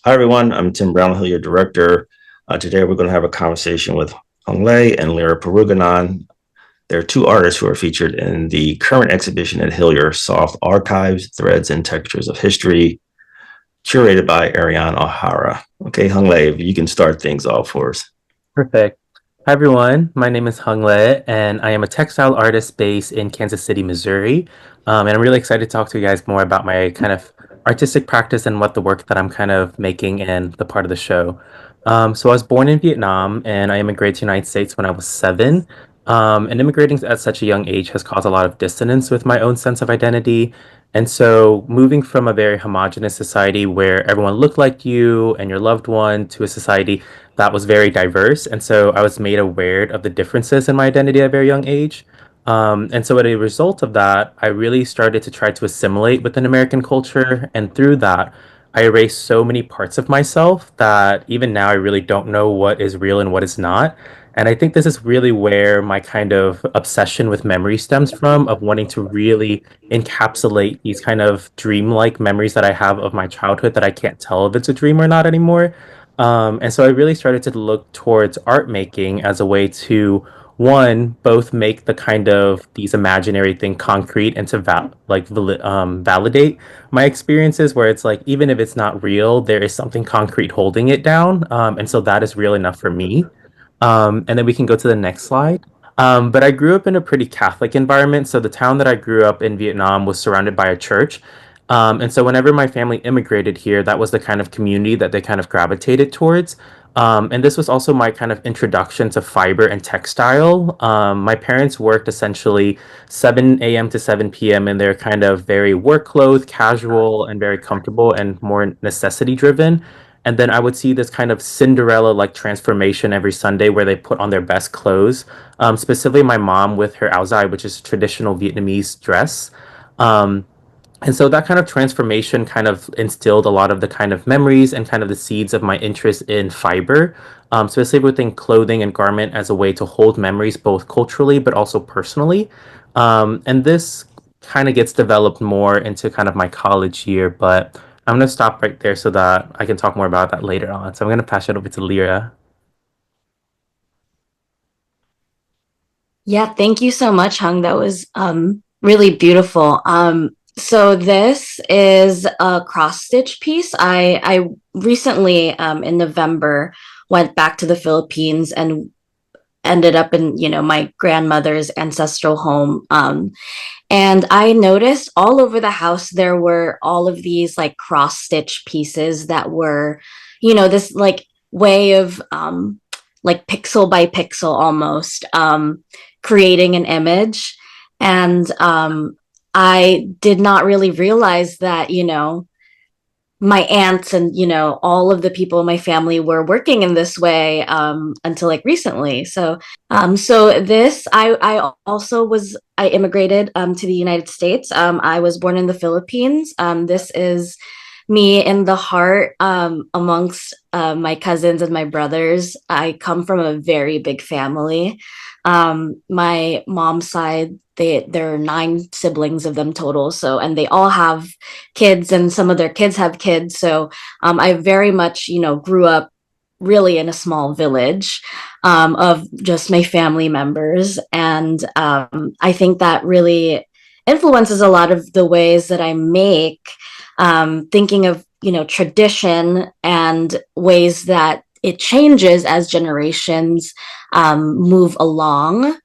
Hi, everyone. I'm Tim Brown, Hillyer director. Today, we're going to have a conversation with Hùng Lê and lyra purugganan. They're two artists who are featured in the current exhibition at Hillyer, Soft Archives, Threads and Textures of History, curated by Arianne OhAra. Okay, Hùng Lê, if you can start things off for us. Perfect. Hi, everyone. My name is Hùng Lê, and I am a textile artist based in Kansas City, Missouri. And I'm really excited to talk to you guys more about my kind of artistic practice and what the work that I'm kind of making and the part of the show. So I was born in Vietnam, and I immigrated to the United States when I was 7. And immigrating at such a young age has caused a lot of dissonance with my own sense of identity. And so moving from a very homogenous society where everyone looked like you and your loved one to a society that was very diverse. And so I was made aware of the differences in my identity at a very young age. And so, as a result of that, I really started to try to assimilate within American culture. And through that, I erased so many parts of myself that even now I really don't know what is real and what is not. And I think this is really where my kind of obsession with memory stems from, of wanting to really encapsulate these kind of dreamlike memories that I have of my childhood that I can't tell if it's a dream or not anymore. And so I really started to look towards art making as a way to, one, both make the kind of these imaginary thing concrete and to validate my experiences, where it's like, even if it's not real, there is something concrete holding it down. And so that is real enough for me. And then we can go to the next slide. But I grew up in a pretty Catholic environment. So the town that I grew up in Vietnam was surrounded by a church. And so whenever my family immigrated here, that was the kind of community that they kind of gravitated towards. And this was also my kind of introduction to fiber and textile. My parents worked essentially 7 a.m. to 7 p.m. in their kind of very work clothes, casual and very comfortable and more necessity driven. And then I would see this kind of Cinderella like transformation every Sunday where they put on their best clothes. Specifically, my mom with her áo dài, which is a traditional Vietnamese dress. Um, and so that kind of transformation kind of instilled a lot of the kind of memories and kind of the seeds of my interest in fiber, specifically within clothing and garment as a way to hold memories both culturally but also personally. And this kind of gets developed more into kind of my college year, but I'm going to stop right there so that I can talk more about that later on. So I'm going to pass it over to Lyra. Yeah, thank you so much, Hung. That was really beautiful. So this is a cross stitch piece. I recently in November went back to the Philippines and ended up in my grandmother's ancestral home. And I noticed all over the house there were all of these like cross stitch pieces that were, this like way of like pixel by pixel almost creating an image. And I did not really realize that, my aunts and all of the people in my family were working in this way until like recently. So this I also was I immigrated to the United States. I was born in the Philippines. This is me in the heart amongst my cousins and my brothers. I come from a very big family. My mom's side, there are 9 siblings of them total. So, and they all have kids, and some of their kids have kids. So, I very much, grew up really in a small village of just my family members, and I think that really influences a lot of the ways that I make. Thinking of tradition and ways that it changes as generations move along.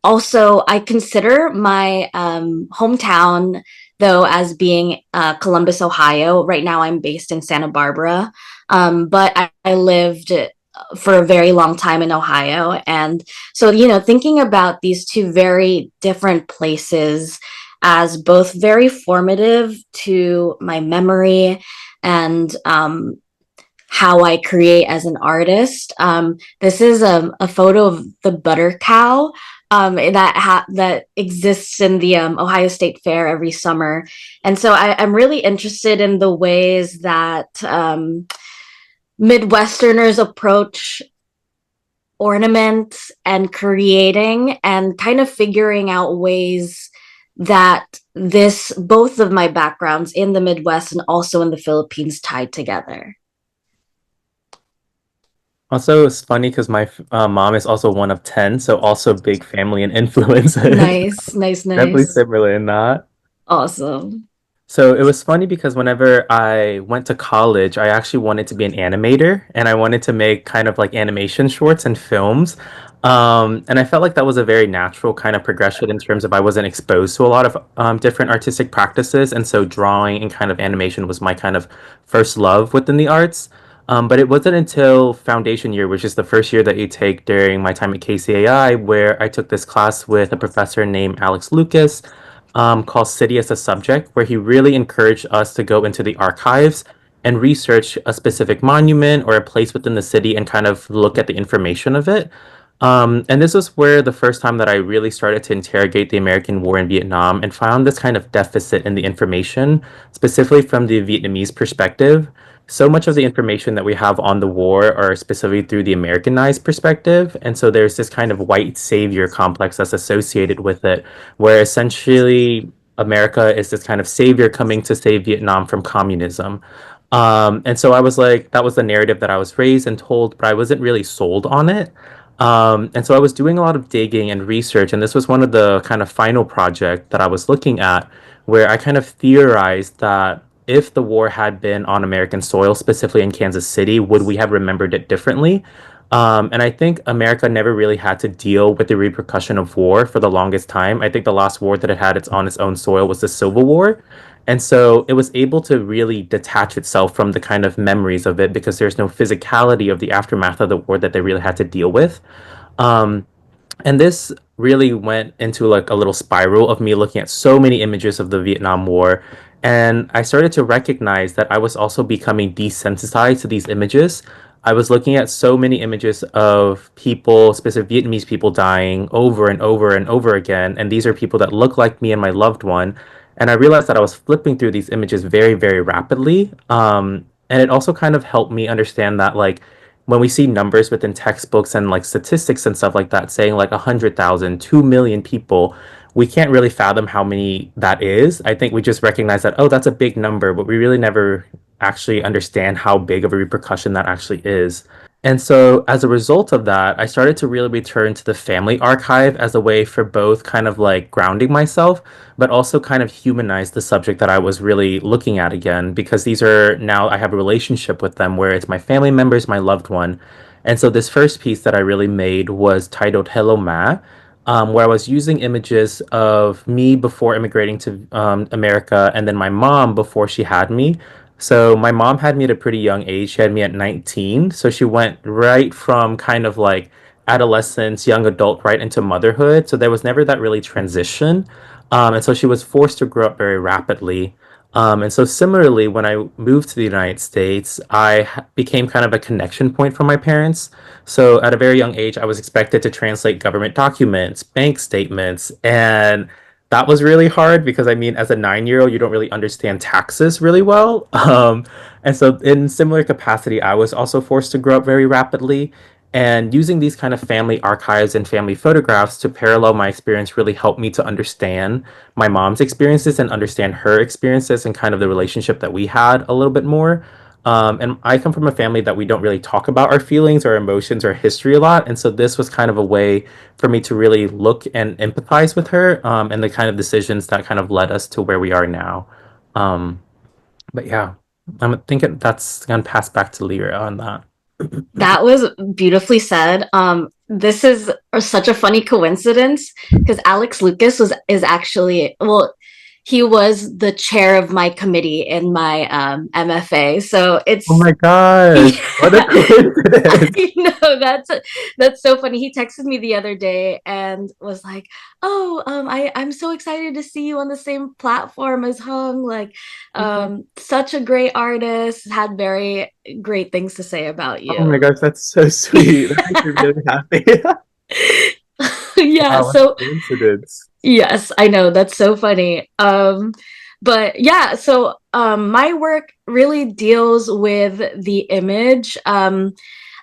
Also, I consider my hometown, though, as being Columbus, Ohio. Right now, I'm based in Santa Barbara, but I lived for a very long time in Ohio. And so, thinking about these two very different places as both very formative to my memory and how I create as an artist. This is a photo of the butter cow that exists in the Ohio State Fair every summer, and so I'm really interested in the ways that Midwesterners approach ornaments and creating, and kind of figuring out ways that this both of my backgrounds in the Midwest and also in the Philippines tied together. Also, it's funny because my mom is also one of 10, so also big family and influences. Nice, nice, Definitely nice. similar in that. Awesome. So it was funny because whenever I went to college, I actually wanted to be an animator and I wanted to make kind of like animation shorts and films. And I felt like that was a very natural kind of progression in terms of I wasn't exposed to a lot of different artistic practices. And so drawing and kind of animation was my kind of first love within the arts. But it wasn't until foundation year, which is the first year that you take during my time at KCAI, where I took this class with a professor named Alex Lucas called City as a Subject, where he really encouraged us to go into the archives and research a specific monument or a place within the city and kind of look at the information of it. And this was where the first time that I really started to interrogate the American war in Vietnam and found this kind of deficit in the information, specifically from the Vietnamese perspective. So much of the information that we have on the war are specifically through the Americanized perspective. And so there's this kind of white savior complex that's associated with it, where essentially America is this kind of savior coming to save Vietnam from communism. And so I was like, that was the narrative that I was raised and told, but I wasn't really sold on it. And so I was doing a lot of digging and research, and this was one of the kind of final project that I was looking at, where I kind of theorized that if the war had been on American soil, specifically in Kansas City, would we have remembered it differently? And I think America never really had to deal with the repercussion of war for the longest time. I think the last war that it had on its own soil was the Civil War. And so it was able to really detach itself from the kind of memories of it because there's no physicality of the aftermath of the war that they really had to deal with. Um, and this really went into like a little spiral of me looking at so many images of the Vietnam War. And I started to recognize that I was also becoming desensitized to these images. I was looking at so many images of people, specific Vietnamese people dying over and over and over again. And these are people that look like me and my loved one. And I realized that I was flipping through these images very, very rapidly. And it also kind of helped me understand that, like, when we see numbers within textbooks and like statistics and stuff like that saying like 100,000, 2 million people, we can't really fathom how many that is. I think we just recognize that, oh, that's a big number, but we really never actually understand how big of a repercussion that actually is. And so, as a result of that, I started to really return to the family archive as a way for both kind of like grounding myself, but also kind of humanize the subject that I was really looking at again, because these are now I have a relationship with them where it's my family members, my loved one. And so, this first piece that I really made was titled Hello Ma, where I was using images of me before immigrating to America and then my mom before she had me. So my mom had me at a pretty young age. She had me at 19. So she went right from kind of like adolescence, young adult, right into motherhood. So there was never that really transition. And so she was forced to grow up very rapidly. And so similarly, when I moved to the United States, became kind of a connection point for my parents. So at a very young age, I was expected to translate government documents, bank statements, and that was really hard because I mean, as a 9 year old, you don't really understand taxes really well. And so, in similar capacity, I was also forced to grow up very rapidly. And using these kind of family archives and family photographs to parallel my experience really helped me to understand my mom's experiences and understand her experiences and kind of the relationship that we had a little bit more. And I come from a family that we don't really talk about our feelings or emotions or history a lot. And so this was kind of a way for me to really look and empathize with her and the kind of decisions that kind of led us to where we are now. Um, but yeah, I'm thinking that's going to pass back to Lyra on that. That was beautifully said. This is such a funny coincidence because Alex Lucas is actually, well, he was the chair of my committee in my MFA. So Oh it's my gosh, what a yeah, coincidence. I know that's so funny. He texted me the other day and was like, "Oh, I'm so excited to see you on the same platform as Hung. Like, such a great artist. Had very great things to say about Oh my you." gosh, that's so sweet. That makes me really happy. Yeah, Wow, what a so coincidence. yes, I know that's so funny. But yeah, so my work really deals with the image.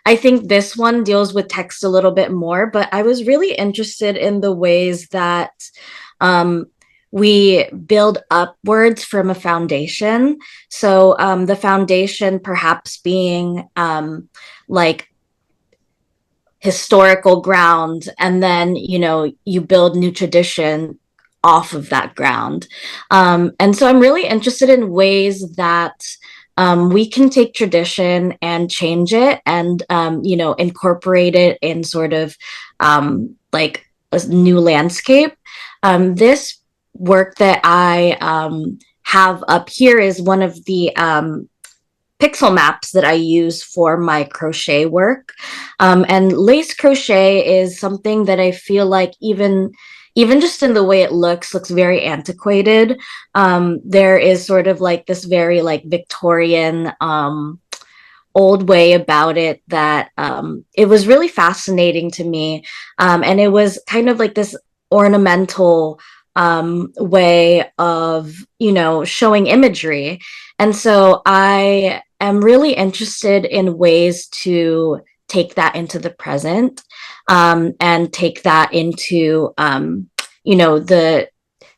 I think this one deals with text a little bit more, but I was really interested in the ways that um, we build upwards from a foundation. So the foundation perhaps being like historical ground, and then, you know, you build new tradition off of that ground. And so I'm really interested in ways that we can take tradition and change it and, you know, incorporate it in sort of like a new landscape. This work that I have up here is one of the pixel maps that I use for my crochet work. And lace crochet is something that I feel like even just in the way it looks very antiquated. There is sort of like this very like Victorian old way about it that it was really fascinating to me. And it was kind of like this ornamental way of, you know, showing imagery. And so I am really interested in ways to take that into the present, and take that into, you know, the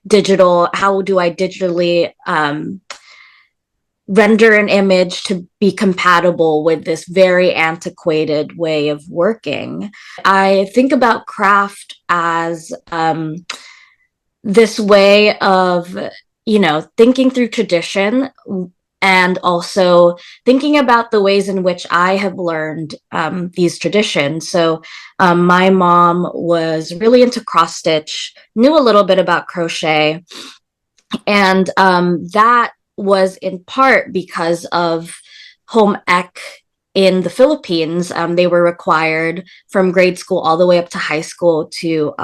digital, how do I digitally render an image to be compatible with this very antiquated way of working. I think about craft as this way of, you know, thinking through tradition and also thinking about the ways in which I have learned these traditions. So my mom was really into cross stitch, knew a little bit about crochet, and that was in part because of home ec in the Philippines. They were required from grade school all the way up to high school to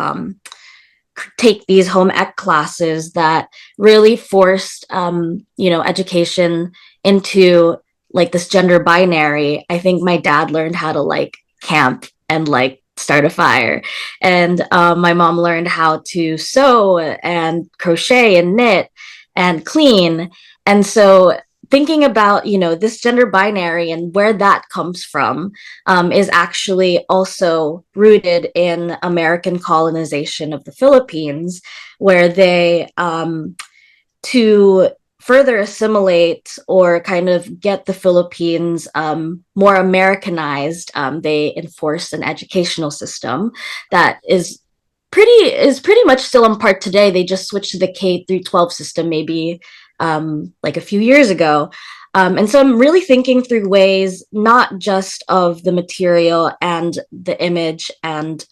take these home ec classes that really forced, you know, education into like this gender binary. I think my dad learned how to like camp and like start a fire, and my mom learned how to sew and crochet and knit and clean. And so thinking about, you know, this gender binary and where that comes from is actually also rooted in American colonization of the Philippines, where they, to further assimilate or kind of get the Philippines more Americanized, they enforced an educational system that is pretty much still in part today. They just switched to the K through 12 system maybe like a few years ago. And so I'm really thinking through ways, not just of the material and the image and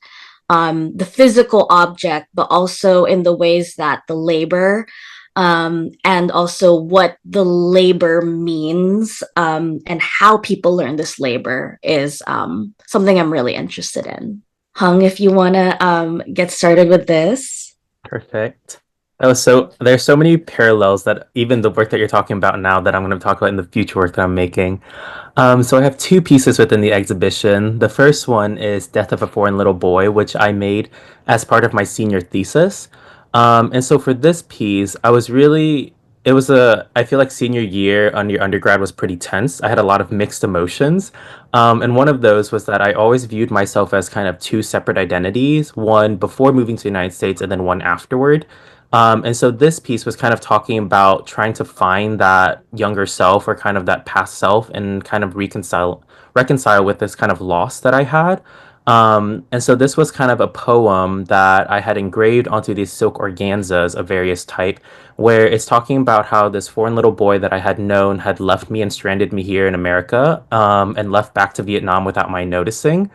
the physical object, but also in the ways that the labor, and also what the labor means, and how people learn this labor is something I'm really interested in. Hung, if you want to get started with this. Perfect. There's so many parallels that even the work that you're talking about now that I'm going to talk about in the future work that I'm making. So I have two pieces within the exhibition. The first one is Death of a Foreign Little Boy, which I made as part of my senior thesis. And so for this piece, I feel like senior year on your undergrad was pretty tense. I had a lot of mixed emotions. And one of those was that I always viewed myself as kind of two separate identities, one before moving to the United States and then one afterward. And so this piece was kind of talking about trying to find that younger self or kind of that past self and kind of reconcile with this kind of loss that I had. And so this was kind of a poem that I had engraved onto these silk organzas of various type, where it's talking about how this foreign little boy that I had known had left me and stranded me here in America, and left back to Vietnam without my noticing.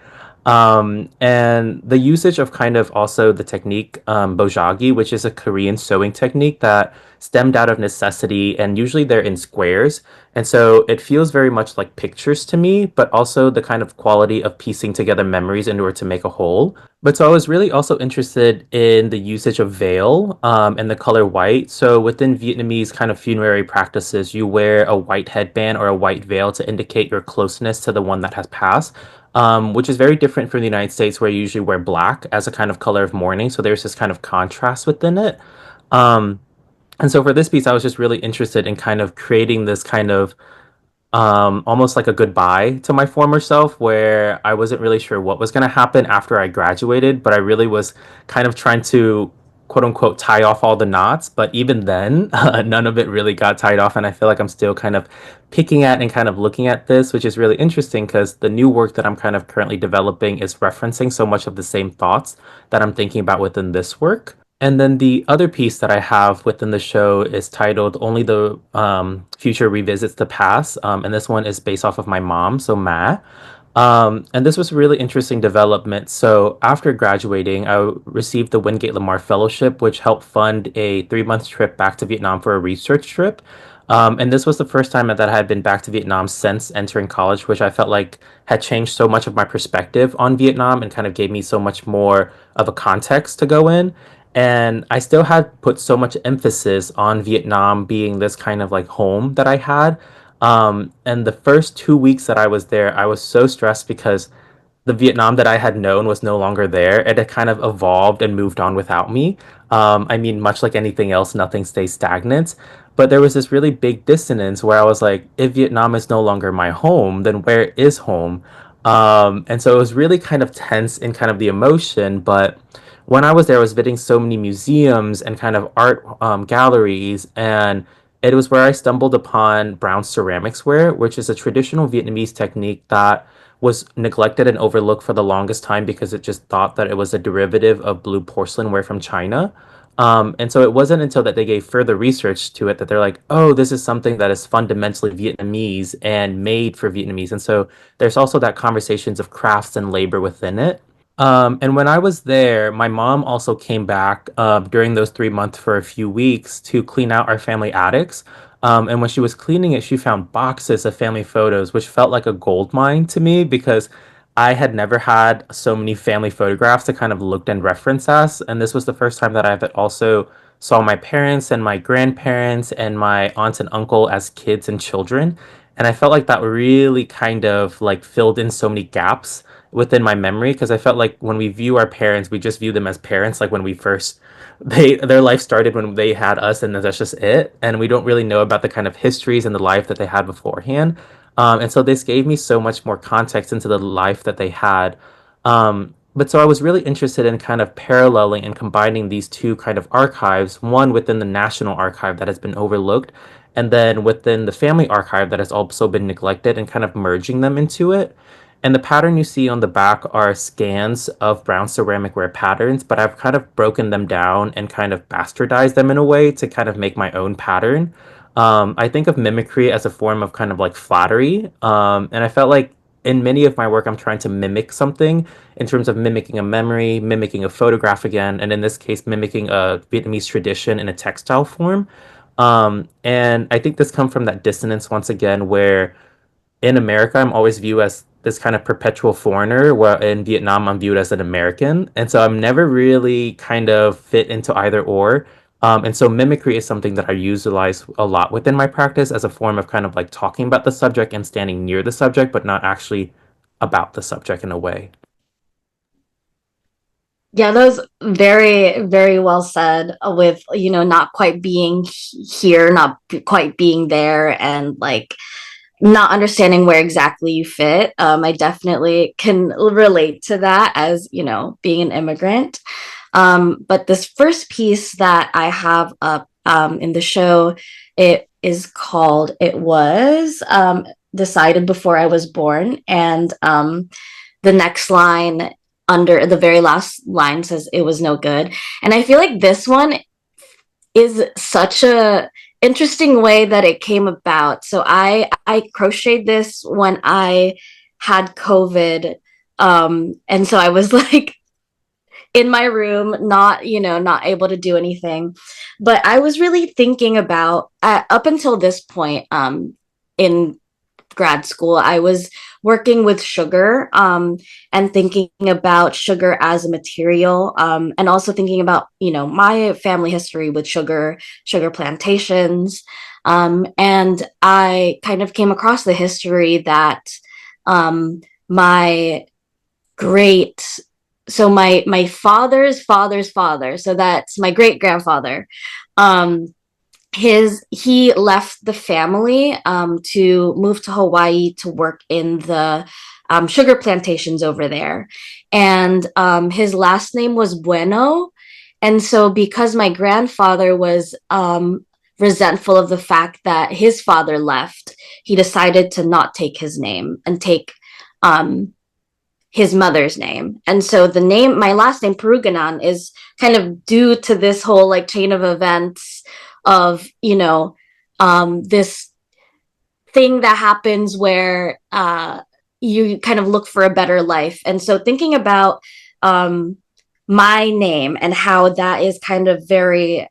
And the usage of kind of also the technique, bojagi, which is a Korean sewing technique that stemmed out of necessity, and usually they're in squares. And so it feels very much like pictures to me, but also the kind of quality of piecing together memories in order to make a whole. But so I was really also interested in the usage of veil, and the color white. So within Vietnamese kind of funerary practices, you wear a white headband or a white veil to indicate your closeness to the one that has passed, which is very different from the United States, where you usually wear black as a kind of color of mourning. So there's this kind of contrast within it. Um, and so for this piece, I was just really interested in kind of creating this kind of almost like a goodbye to my former self, where I wasn't really sure what was going to happen after I graduated, but I really was kind of trying to quote unquote tie off all the knots, but even then, none of it really got tied off. And I feel like I'm still kind of picking at and kind of looking at this, which is really interesting because the new work that I'm kind of currently developing is referencing so much of the same thoughts that I'm thinking about within this work. And then the other piece that I have within the show is titled Only the Future Revisits the Past. And this one is based off of my mom, so Ma. And this was a really interesting development. So after graduating, I received the Wingate Lamar Fellowship, which helped fund a 3 month trip back to Vietnam for a research trip. And this was the first time that I had been back to Vietnam since entering college, which I felt like had changed so much of my perspective on Vietnam and kind of gave me so much more of a context to go in. And I still had put so much emphasis on Vietnam being this kind of like home that I had. And the first 2 weeks that I was there, I was so stressed because the Vietnam that I had known was no longer there. It had kind of evolved and moved on without me. I mean, much like anything else, nothing stays stagnant. But there was this really big dissonance where I was like, if Vietnam is no longer my home, then where is home? And so it was really kind of tense in kind of the emotion. But when I was there, I was visiting so many museums and kind of art galleries. And it was where I stumbled upon brown ceramics ware, which is a traditional Vietnamese technique that was neglected and overlooked for the longest time because it just thought that it was a derivative of blue porcelain ware from China. And so it wasn't until that they gave further research to it that they're like, oh, this is something that is fundamentally Vietnamese and made for Vietnamese. And so there's also that conversations of crafts and labor within it. And when I was there, my mom also came back during those 3 months for a few weeks to clean out our family attics. And when she was cleaning it, she found boxes of family photos, which felt like a gold mine to me because I had never had so many family photographs to kind of look and reference as. And this was the first time that I had also saw my parents and my grandparents and my aunts and uncle as kids and children. And I felt like that really kind of like filled in so many gaps within my memory because I felt like when we view our parents, we just view them as parents, like when we first their life started when they had us, and that's just it. And we don't really know about the kind of histories and the life that they had beforehand. And so this gave me so much more context into the life that they had. But so I was really interested in kind of paralleling and combining these two kind of archives, one within the National Archive that has been overlooked, and then within the Family Archive that has also been neglected, and kind of merging them into it. And the pattern you see on the back are scans of brown ceramic ware patterns, but I've kind of broken them down and kind of bastardized them in a way to kind of make my own pattern. I think of mimicry as a form of kind of like flattery. And I felt like in many of my work, I'm trying to mimic something in terms of mimicking a memory, mimicking a photograph again, and in this case, mimicking a Vietnamese tradition in a textile form. And I think this comes from that dissonance once again, where in America, I'm always viewed as this kind of perpetual foreigner, where in Vietnam, I'm viewed as an American. And so I'm never really kind of fit into either or. And so mimicry is something that I utilize a lot within my practice as a form of kind of like talking about the subject and standing near the subject, but not actually about the subject in a way. Yeah, that was very, very well said with, not quite being here, not quite being there, and like not understanding where exactly you fit. I definitely can relate to that as, being an immigrant. But this first piece that I have up in the show, it is called It Was Decided Before I Was Born. And the next line under the very last line says, It was no good. And I feel like this one is such a interesting way that it came about. So I crocheted this when I had COVID. And so I was like in my room, not able to do anything. But I was really thinking about up until this point, in grad school, I was working with sugar, and thinking about sugar as a material, and also thinking about, my family history with sugar plantations. And I kind of came across the history that my great so my father's father's father, so that's my great grandfather, um he left the family to move to Hawaii to work in the sugar plantations over there. And his last name was Bueno. And so because my grandfather was resentful of the fact that his father left, he decided to not take his name and take his mother's name. And so the name, my last name, Purugganan, is kind of due to this whole like chain of events of, this thing that happens where you kind of look for a better life. And so thinking about my name and how that is kind of very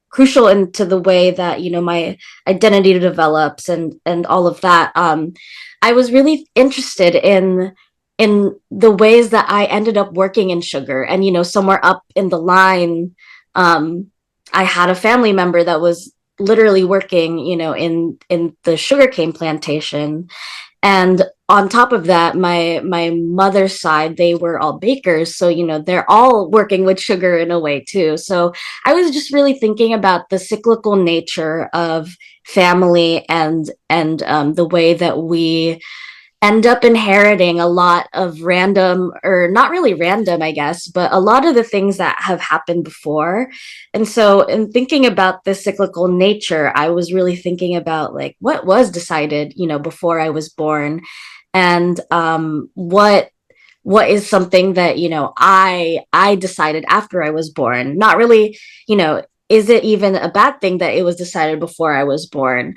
crucial into the way that, my identity develops and all of that. I was really interested in the ways that I ended up working in sugar. And, somewhere up in the line, I had a family member that was literally working, in the sugarcane plantation. And on top of that, my mother's side, they were all bakers. So, they're all working with sugar in a way too. So I was just really thinking about the cyclical nature of family and the way that we end up inheriting a lot of random, or not really random, I guess, but a lot of the things that have happened before. And so in thinking about the cyclical nature, I was really thinking about like what was decided, before I was born, and what is something that, I decided after I was born. Not really, is it even a bad thing that it was decided before I was born?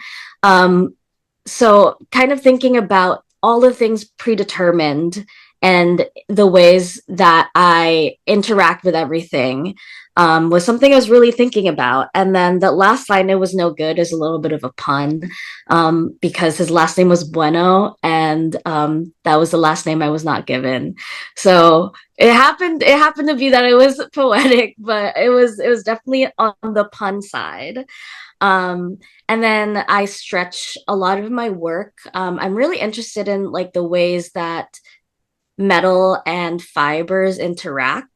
So kind of thinking about all the things predetermined and the ways that I interact with everything was something I was really thinking about. And then the last line, "it was no good," is a little bit of a pun because his last name was Bueno, and that was the last name I was not given. So it happened to be that it was poetic, but it was definitely on the pun side. And then I stretch a lot of my work. I'm really interested in like the ways that metal and fibers interact.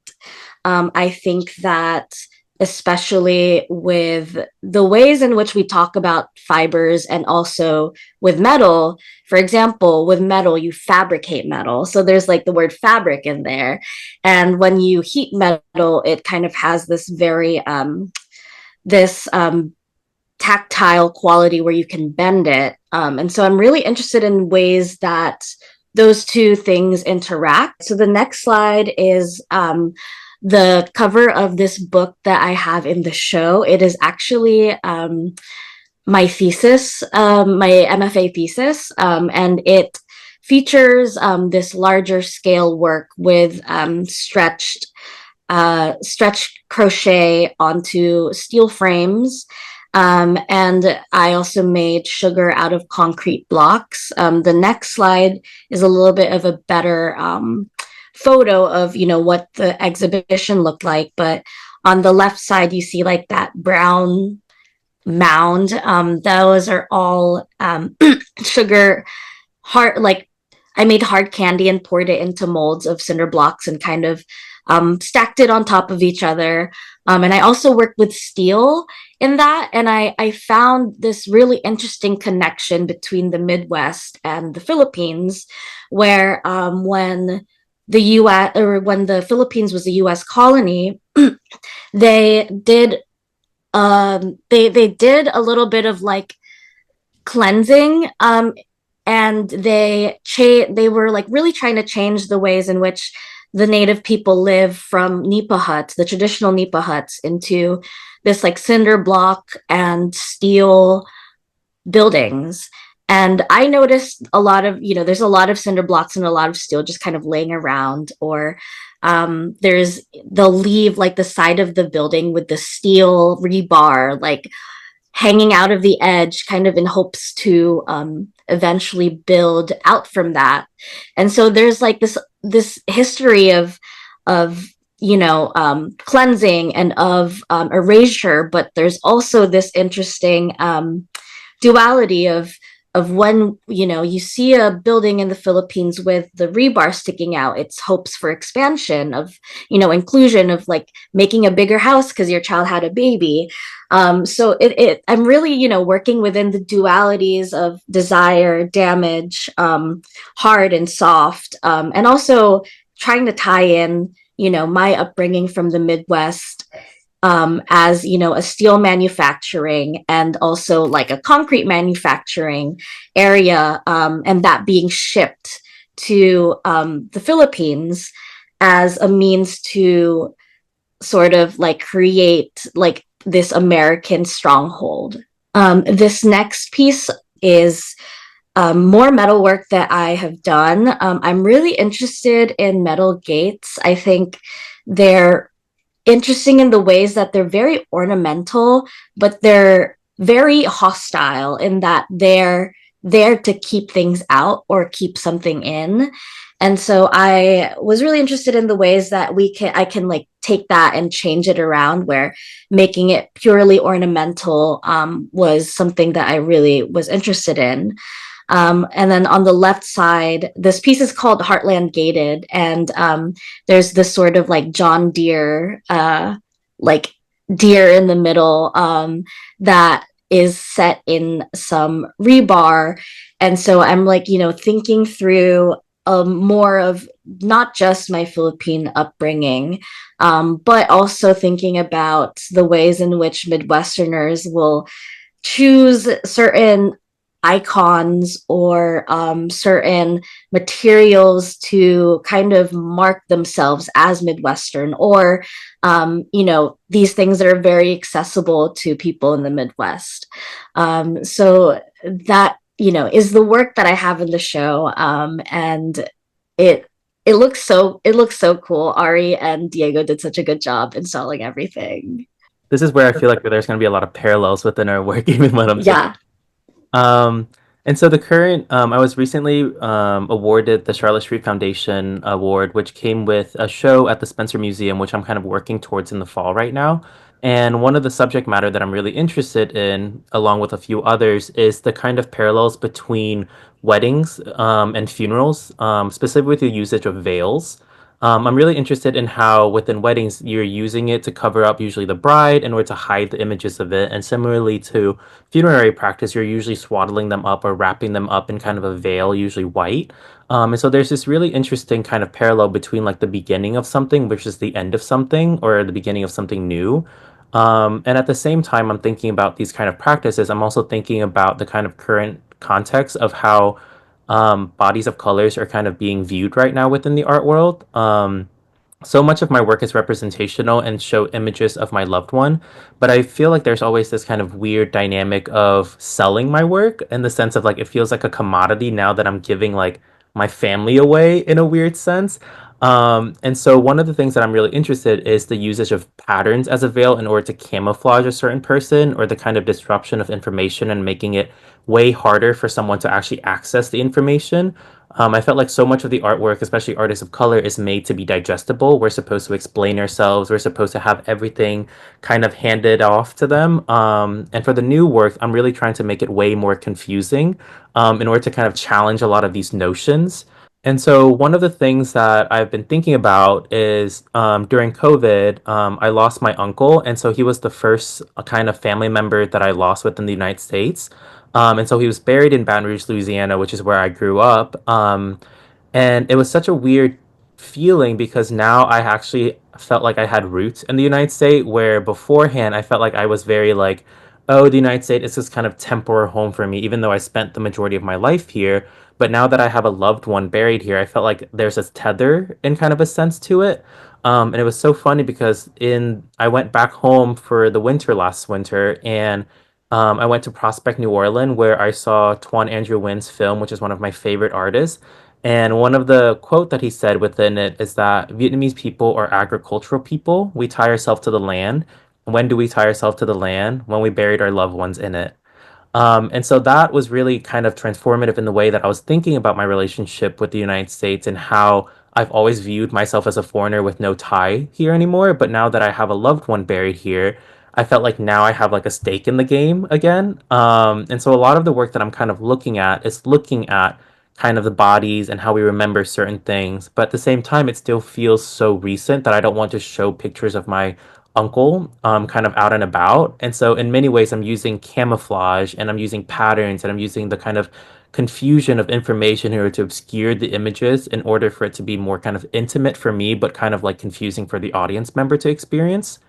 I think that especially with the ways in which we talk about fibers and also with metal, for example, with metal, you fabricate metal. So there's like the word fabric in there. And when you heat metal, it kind of has this very, this tactile quality where you can bend it. And so I'm really interested in ways that those two things interact. So the next slide is the cover of this book that I have in the show. It is actually my thesis, my MFA thesis, and it features this larger scale work with stretched crochet onto steel frames. And I also made sugar out of concrete blocks. The next slide is a little bit of a better photo of, what the exhibition looked like. But on the left side, you see like that brown mound. Those are all sugar, like I made hard candy and poured it into molds of cinder blocks and kind of stacked it on top of each other. And I also worked with steel in that. And I found this really interesting connection between the Midwest and the Philippines, where when the US, or when the Philippines was a US colony, they did they did a little bit of like cleansing, and they were like really trying to change the ways in which the native people live from nipa huts, the traditional nipa huts, into this like cinder block and steel buildings. And I noticed a lot of, there's a lot of cinder blocks and a lot of steel just kind of laying around, or they'll leave like the side of the building with the steel rebar like hanging out of the edge, kind of in hopes to eventually build out from that. And so there's like this history of cleansing and of erasure, but there's also this interesting duality of when you see a building in the Philippines with the rebar sticking out, it's hopes for expansion, of inclusion, of like making a bigger house because your child had a baby. So I'm really working within the dualities of desire, damage, hard and soft, and also trying to tie in my upbringing from the Midwest, as a steel manufacturing and also like a concrete manufacturing area, and that being shipped to the Philippines as a means to sort of like create like this American stronghold. This next piece is more metal work that I have done. I'm really interested in metal gates. I think they're interesting in the ways that they're very ornamental, but they're very hostile in that they're there to keep things out or keep something in. And so I was really interested in the ways that I can like take that and change it around, where making it purely ornamental was something that I really was interested in. And then on the left side, this piece is called Heartland Gated, and there's this sort of like John Deere, like deer in the middle, that is set in some rebar. And so I'm like, thinking through more of not just my Philippine upbringing, but also thinking about the ways in which Midwesterners will choose certain icons or certain materials to kind of mark themselves as Midwestern, or these things that are very accessible to people in the Midwest. So that is the work that I have in the show, and it looks so cool. Ari and Diego did such a good job installing everything. This is where I feel like there's going to be a lot of parallels within our work, even when I'm Yeah. Um, and so the current, I was recently awarded the Charlotte Street Foundation Award, which came with a show at the Spencer Museum, which I'm kind of working towards in the fall right now. And one of the subject matter that I'm really interested in, along with a few others, is the kind of parallels between weddings and funerals, specifically with the usage of veils. I'm really interested in how within weddings you're using it to cover up usually the bride in order to hide the images of it. And similarly to funerary practice, you're usually swaddling them up or wrapping them up in kind of a veil, usually white. And so there's this really interesting kind of parallel between like the beginning of something versus the end of something or the beginning of something new. And at the same time, I'm thinking about these kind of practices. I'm also thinking about the kind of current context of how bodies of colors are kind of being viewed right now within the art world. So much of my work is representational and show images of my loved one, but I feel like there's always this kind of weird dynamic of selling my work in the sense of like it feels like a commodity now that I'm giving like my family away in a weird sense. And so one of the things that I'm really interested is the usage of patterns as a veil in order to camouflage a certain person or the kind of disruption of information and making it way harder for someone to actually access the information. I felt like so much of the artwork, especially artists of color, is made to be digestible. We're supposed to explain ourselves. We're supposed to have everything kind of handed off to them. And for the new work, I'm really trying to make it way more confusing in order to kind of challenge a lot of these notions. And so one of the things that I've been thinking about is during COVID, I lost my uncle. And so he was the first kind of family member that I lost within the United States. And so he was buried in Baton Rouge, Louisiana, which is where I grew up. And it was such a weird feeling because now I actually felt like I had roots in the United States, where beforehand I felt like I was very like, oh, the United States is this kind of temporary home for me, even though I spent the majority of my life here. But now that I have a loved one buried here, I felt like there's a tether in kind of a sense to it. And it was so funny because in I went back home for the winter last winter, and I went to Prospect, New Orleans, where I saw Tuan Andrew Wynn's film, which is one of my favorite artists. And one of the quote that he said within it is that Vietnamese people are agricultural people. We tie ourselves to the land. When do we tie ourselves to the land? When we buried our loved ones in it. And so that was really kind of transformative in the way that I was thinking about my relationship with the United States and how I've always viewed myself as a foreigner with no tie here anymore. But now that I have a loved one buried here, I felt like now I have like a stake in the game again. And so a lot of the work that I'm kind of looking at is looking at kind of the bodies and how we remember certain things. But at the same time, it still feels so recent that I don't want to show pictures of my uncle kind of out and about. And so in many ways, I'm using camouflage and I'm using patterns and I'm using the kind of confusion of information here to obscure the images in order for it to be more kind of intimate for me, but kind of like confusing for the audience member to experience.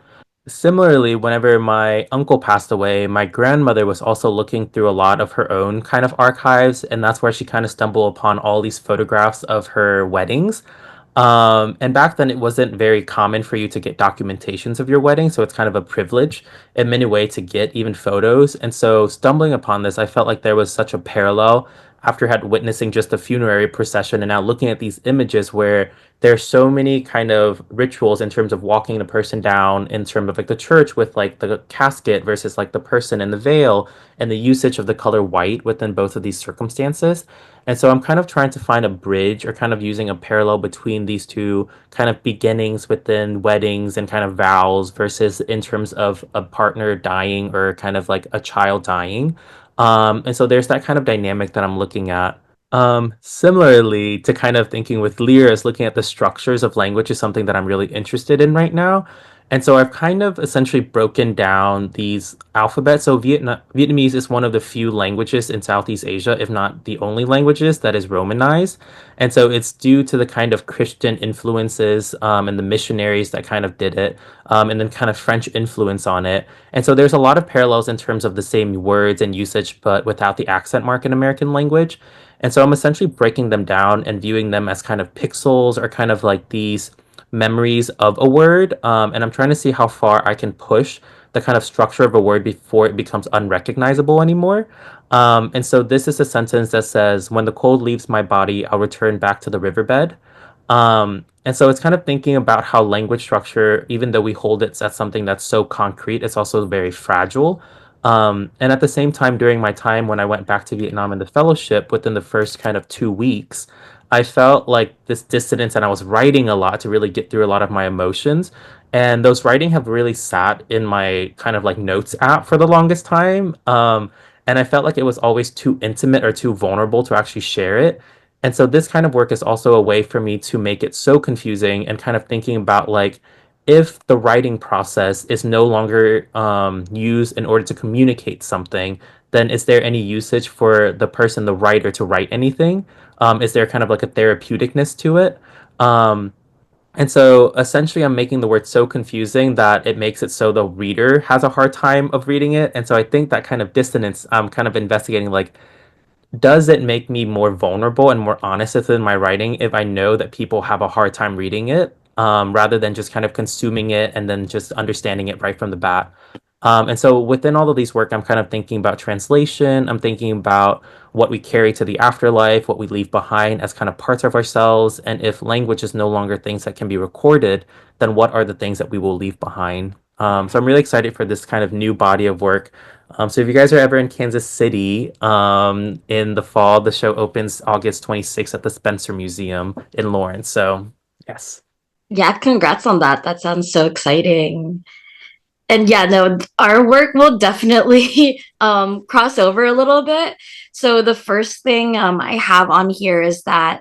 Similarly, whenever my uncle passed away, my grandmother was also looking through a lot of her own kind of archives, and that's where she kind of stumbled upon all these photographs of her weddings. And back then, it wasn't very common for you to get documentations of your wedding, so it's kind of a privilege in many ways to get even photos. And so, stumbling upon this, I felt like there was such a parallel after had witnessing just the funerary procession and now looking at these images where there's so many kind of rituals in terms of walking the person down in terms of like the church with like the casket versus like the person in the veil and the usage of the color white within both of these circumstances. And so I'm kind of trying to find a bridge or kind of using a parallel between these two kind of beginnings within weddings and kind of vows versus in terms of a partner dying or kind of like a child dying. And so there's that kind of dynamic that I'm looking at. Similarly to kind of thinking with lyra is looking at the structures of language is something that I'm really interested in right now. And so I've kind of essentially broken down these alphabets. So Vietnamese is one of the few languages in Southeast Asia, if not the only languages that is Romanized. And so it's due to the kind of Christian influences and the missionaries that kind of did it, and then kind of French influence on it. And so there's a lot of parallels in terms of the same words and usage, but without the accent mark in American language. And so I'm essentially breaking them down and viewing them as kind of pixels or kind of like these memories of a word. And I'm trying to see how far I can push the kind of structure of a word before it becomes unrecognizable anymore. And so this is a sentence that says, "When the cold leaves my body, I'll return back to the riverbed." And so it's kind of thinking about how language structure, even though we hold it as something that's so concrete, it's also very fragile. And at the same time, during my time when I went back to Vietnam in the fellowship, within the first kind of 2 weeks, I felt like this dissonance, and I was writing a lot to really get through a lot of my emotions. And those writing have really sat in my kind of like notes app for the longest time. And I felt like it was always too intimate or too vulnerable to actually share it. And so this kind of work is also a way for me to make it so confusing and kind of thinking about like if the writing process is no longer used in order to communicate something, then is there any usage for the person, the writer, to write anything? Is there kind of like a therapeuticness to it? Um, and so essentially, I'm making the word so confusing that it makes it so the reader has a hard time of reading it. And so I think that kind of dissonance, I'm kind of investigating like, does it make me more vulnerable and more honest within my writing if I know that people have a hard time reading it, rather than just kind of consuming it and then just understanding it right from the bat? And so within all of these work, I'm kind of thinking about translation. I'm thinking about what we carry to the afterlife, what we leave behind as kind of parts of ourselves. And if language is no longer things that can be recorded, then what are the things that we will leave behind? So I'm really excited for this kind of new body of work. So if you guys are ever in Kansas City in the fall, the show opens August 26th at the Spencer Museum in Lawrence. So yes. Yeah, congrats on that. That sounds so exciting. And yeah, no, our work will definitely cross over a little bit. So the first thing I have on here is that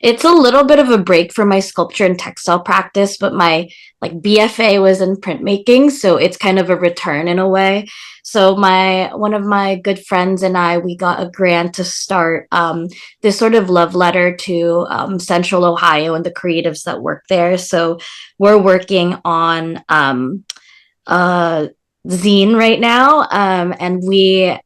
it's a little bit of a break from my sculpture and textile practice, but my like BFA was in printmaking, so it's kind of a return in a way. So my one of my good friends and I, we got a grant to start this sort of love letter to Central Ohio and the creatives that work there. So we're working on uh zine right now, and we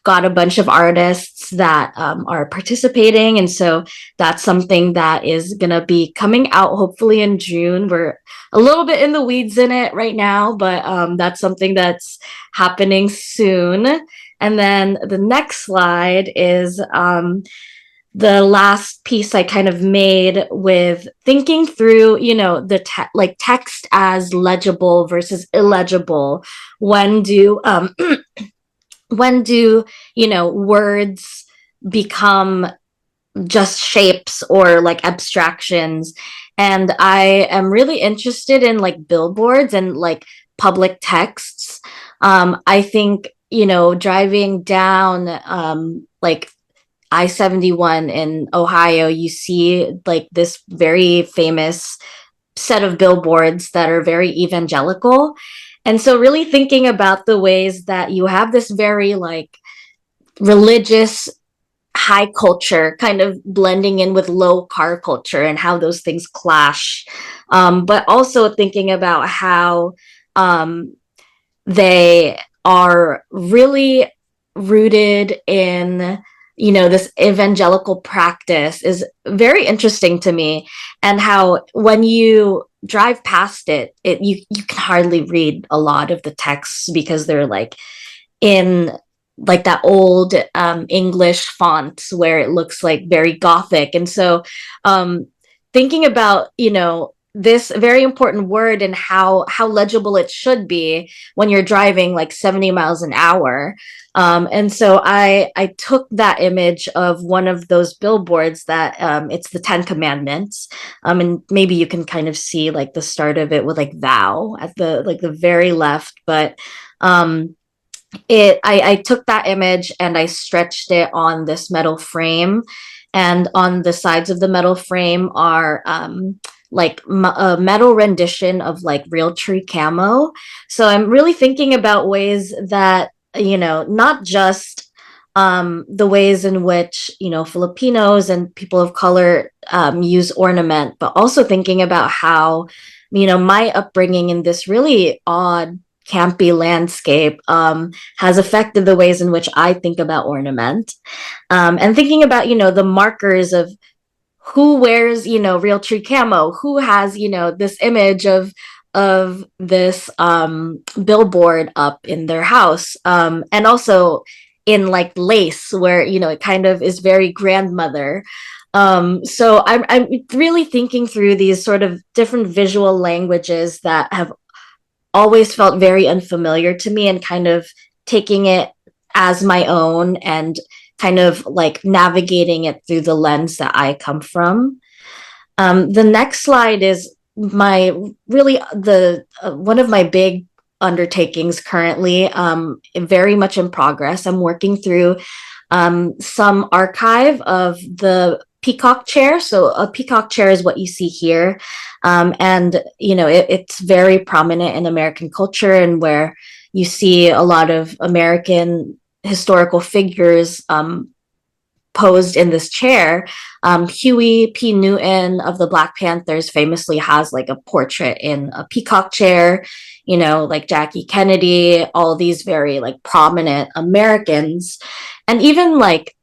got a bunch of artists that are participating, and so that's something that is gonna be coming out hopefully in June. We're a little bit in the weeds in it right now, but that's something that's happening soon. And then the next slide is the last piece I kind of made with thinking through, the like text as legible versus illegible. When do when do words become just shapes or like abstractions? And I am really interested in like billboards and like public texts. I think driving down like I-71 in Ohio, you see like this very famous set of billboards that are very evangelical. And so really thinking about the ways that you have this very like religious high culture kind of blending in with low car culture and how those things clash. But also thinking about how they are really rooted in, you know, this evangelical practice is very interesting to me, and how when you drive past it, you can hardly read a lot of the texts because they're like in like that old English font where it looks like very Gothic. And so thinking about, you know, this very important word and how legible it should be when you're driving like 70 miles an hour. And so I took that image of one of those billboards that it's the Ten Commandments. And maybe you can kind of see like the start of it with like thou at the very left. But I took that image and I stretched it on this metal frame, and on the sides of the metal frame are a metal rendition of like real tree camo. So I'm really thinking about ways that, you know, not just the ways in which, you know, Filipinos and people of color use ornament, but also thinking about how, you know, my upbringing in this really odd campy landscape has affected the ways in which I think about ornament, and thinking about, you know, the markers of who wears, you know, real tree camo, who has, you know, this image of this billboard up in their house, and also in like lace where, you know, it kind of is very grandmother. So I'm really thinking through these sort of different visual languages that have always felt very unfamiliar to me, and kind of taking it as my own and kind of like navigating it through the lens that I come from. The next slide is my really the one of my big undertakings currently, very much in progress. I'm working through some archive of the peacock chair. So a peacock chair is what you see here. And, you know, it's very prominent in American culture, and where you see a lot of American historical figures posed in this chair. Huey P. Newton of the Black Panthers famously has like a portrait in a peacock chair, you know, like Jackie Kennedy, all these very like prominent Americans. And even like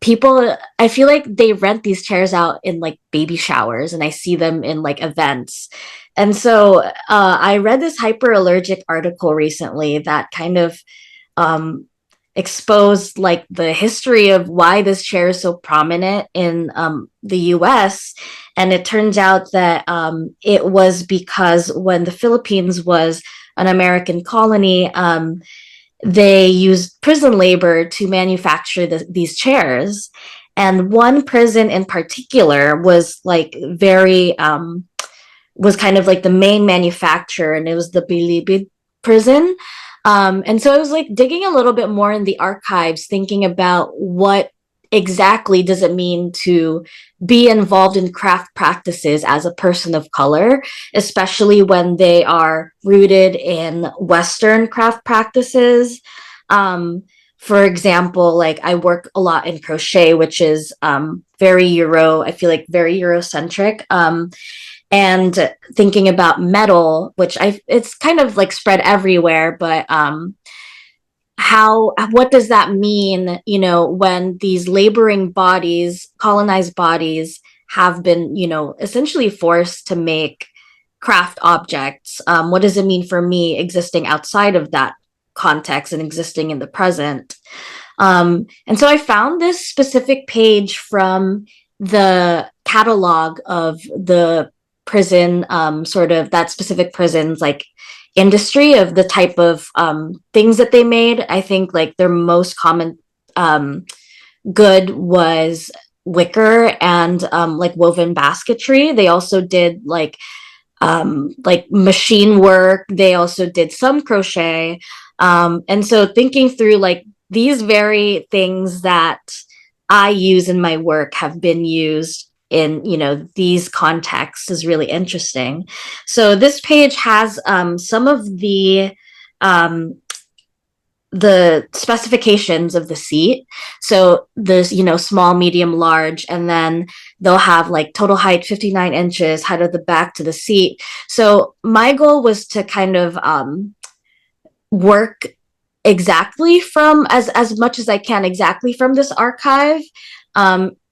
people, I feel like they rent these chairs out in like baby showers, and I see them in like events. And so I read this hyperallergic article recently that kind of exposed like the history of why this chair is so prominent in the US. And it turns out that it was because when the Philippines was an American colony, they used prison labor to manufacture these chairs. And one prison in particular was like very, was kind of like the main manufacturer, and it was the Bilibid prison. And so I was like digging a little bit more in the archives, thinking about what exactly does it mean to be involved in craft practices as a person of color, especially when they are rooted in Western craft practices. For example, like I work a lot in crochet, which is very Euro, I feel like very Eurocentric. And thinking about metal, which it's kind of like spread everywhere, but what does that mean, you know, when these laboring bodies, colonized bodies, have been, you know, essentially forced to make craft objects? What does it mean for me existing outside of that context and existing in the present? And so I found this specific page from the catalog of the prison, sort of that specific prison's like industry of the type of things that they made. I think like their most common good was wicker and like woven basketry. They also did like machine work. They also did some crochet. And so thinking through like these very things that I use in my work have been used in, these contexts is really interesting. So this page has some of the specifications of the seat. So there's, small, medium, large, and then they'll have like total height 59 inches, height of the back to the seat. So my goal was to kind of work exactly from as much as I can exactly from this archive,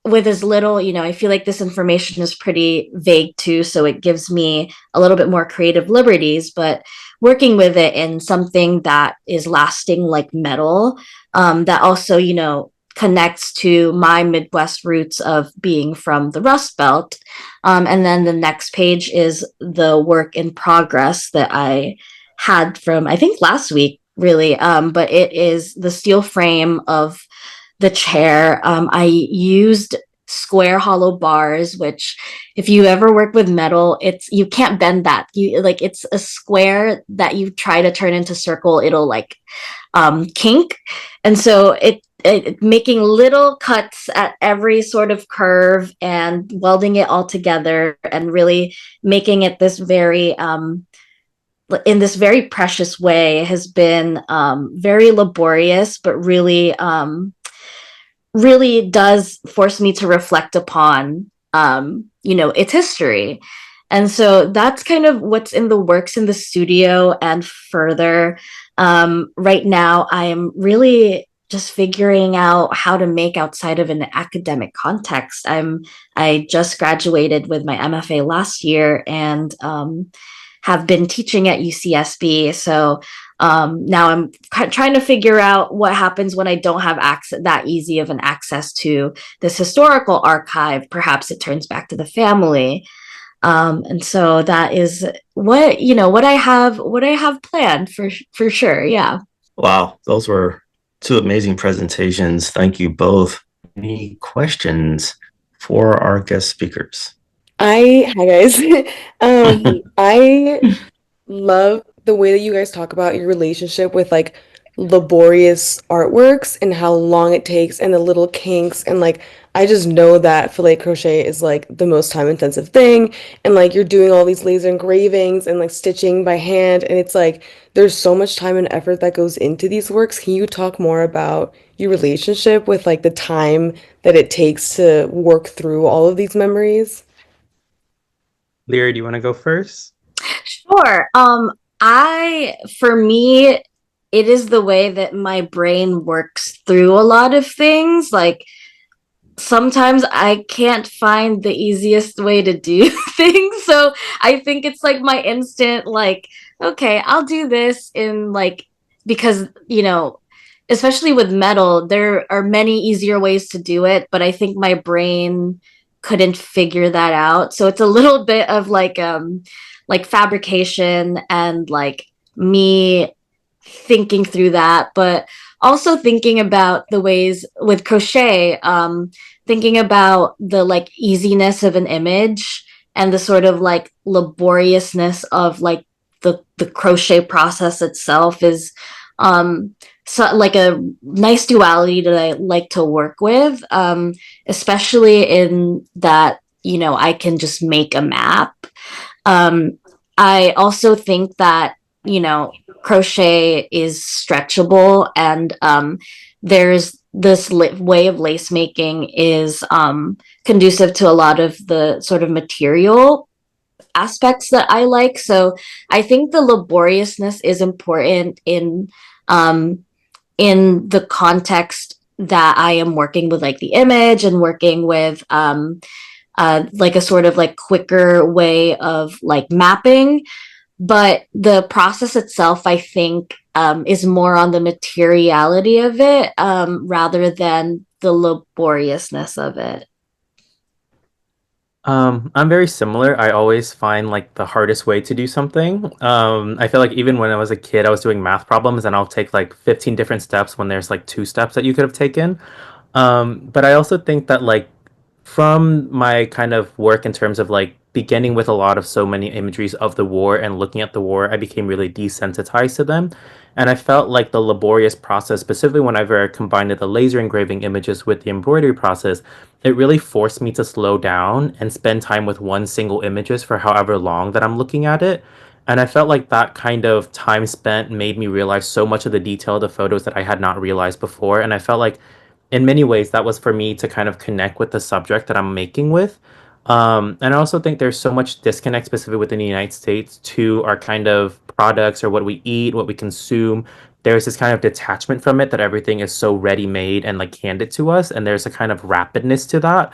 with as little, I feel like this information is pretty vague too, so it gives me a little bit more creative liberties, but working with it in something that is lasting like metal, that also, connects to my Midwest roots of being from the Rust Belt. And then the next page is the work in progress that I had from, I think, last week, really. But it is the steel frame of the chair. I used square hollow bars, which if you ever work with metal, you can't bend that. It's a square that you try to turn into circle, it'll like kink. And so it making little cuts at every sort of curve and welding it all together and really making it this very in this very precious way has been very laborious, but really really does force me to reflect upon its history. And so that's kind of what's in the works in the studio. And further, right now I am really just figuring out how to make outside of an academic context. I just graduated with my MFA last year and have been teaching at UCSB. So now I'm trying to figure out what happens when I don't have that easy of an access to this historical archive. Perhaps it turns back to the family. And so that is what I have planned for sure. Yeah. Wow, those were two amazing presentations. Thank you both. Any questions for our guest speakers? Hi guys. I love the way that you guys talk about your relationship with like laborious artworks and how long it takes and the little kinks, and like I just know that filet crochet is like the most time intensive thing, and like you're doing all these laser engravings and like stitching by hand, and it's like there's so much time and effort that goes into these works. Can you talk more about your relationship with like the time that it takes to work through all of these memories? Lyra, do you want to go first? Sure. For me, it is the way that my brain works through a lot of things. Like sometimes I can't find the easiest way to do things. So I think it's like my instant, like, okay, I'll do this because, especially with metal, there are many easier ways to do it, but I think my brain couldn't figure that out. So it's a little bit of like fabrication and like me thinking through that, but also thinking about the ways with crochet, thinking about the like easiness of an image and the sort of like laboriousness of like the crochet process itself is so like a nice duality that I like to work with, especially in that, I can just make a map. I also think that, crochet is stretchable, and there's this way of lace making is conducive to a lot of the sort of material aspects that I like. So I think the laboriousness is important in the context that I am working with like the image and working with like a sort of like quicker way of like mapping. But the process itself, I think, is more on the materiality of it, rather than the laboriousness of it. I'm very similar. I always find like the hardest way to do something. I feel like even when I was a kid, I was doing math problems and I'll take like 15 different steps when there's like two steps that you could have taken. But I also think that like from my kind of work in terms of like beginning with a lot of so many imageries of the war and looking at the war, I became really desensitized to them. And I felt like the laborious process, specifically whenever I combined the laser engraving images with the embroidery process, it really forced me to slow down and spend time with one single images for however long that I'm looking at it. And I felt like that kind of time spent made me realize so much of the detail of the photos that I had not realized before. And I felt like in many ways that was for me to kind of connect with the subject that I'm making with. And I also think there's so much disconnect, specifically within the United States, to our kind of products or what we eat, what we consume. There's this kind of detachment from it that everything is so ready made and like handed to us. And there's a kind of rapidness to that,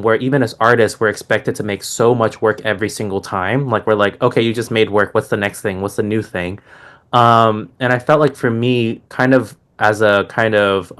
where even as artists, we're expected to make so much work every single time. Like, we're like, okay, you just made work. What's the next thing? What's the new thing? And I felt like for me, kind of as a kind of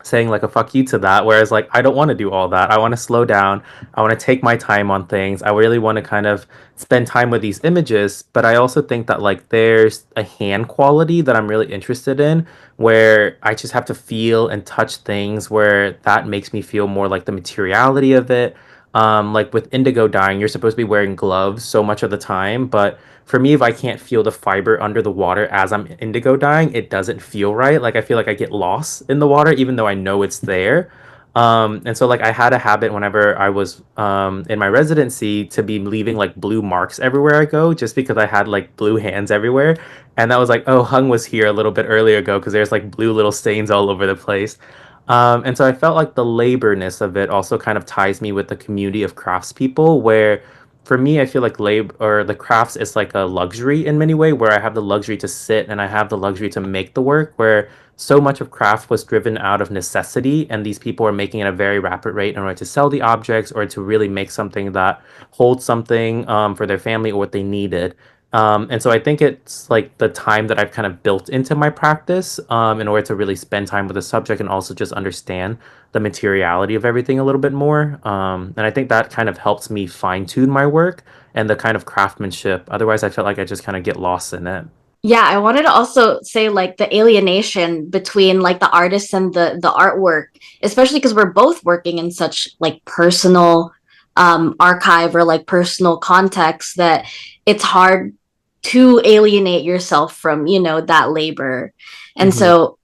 saying like a fuck you to that, whereas like I don't want to do all that. I want to slow down. I want to take my time on things. I really want to kind of spend time with these images, but I also think that like there's a hand quality that I'm really interested in, where I just have to feel and touch things, where that makes me feel more like the materiality of it. Like with indigo dyeing, you're supposed to be wearing gloves so much of the time, but for me, if I can't feel the fiber under the water as I'm indigo dyeing, it doesn't feel right. Like I feel like I get lost in the water, even though I know it's there. And so like I had a habit whenever I was in my residency to be leaving like blue marks everywhere I go, just because I had like blue hands everywhere. And that was like, oh, Hung was here a little bit earlier ago because there's like blue little stains all over the place. And so I felt like the laborness of it also kind of ties me with the community of craftspeople, where for me, I feel like labor or the crafts is like a luxury in many way, where I have the luxury to sit and I have the luxury to make the work, where so much of craft was driven out of necessity, and these people are making it at a very rapid rate in order to sell the objects or to really make something that holds something for their family or what they needed. And so I think it's like the time that I've kind of built into my practice in order to really spend time with the subject and also just understand the materiality of everything a little bit more. And I think that kind of helps me fine tune my work and the kind of craftsmanship. Otherwise, I felt like I just kind of get lost in it. Yeah, I wanted to also say like the alienation between like the artist and the artwork, especially because we're both working in such like personal archive or like personal context that it's hard to alienate yourself from, that labor. And Hmm. so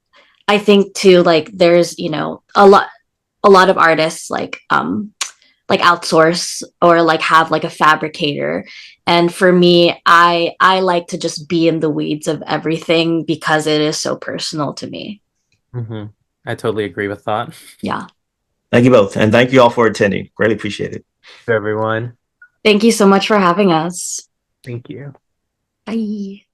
I think too, like there's, a lot of artists like outsource or like have like a fabricator, and for me I like to just be in the weeds of everything because it is so personal to me. Hmm. I totally agree with that. Yeah, Thank you both. And thank you all for attending. Greatly appreciate it. To everyone. thank you so much for having us. Thank you. Bye.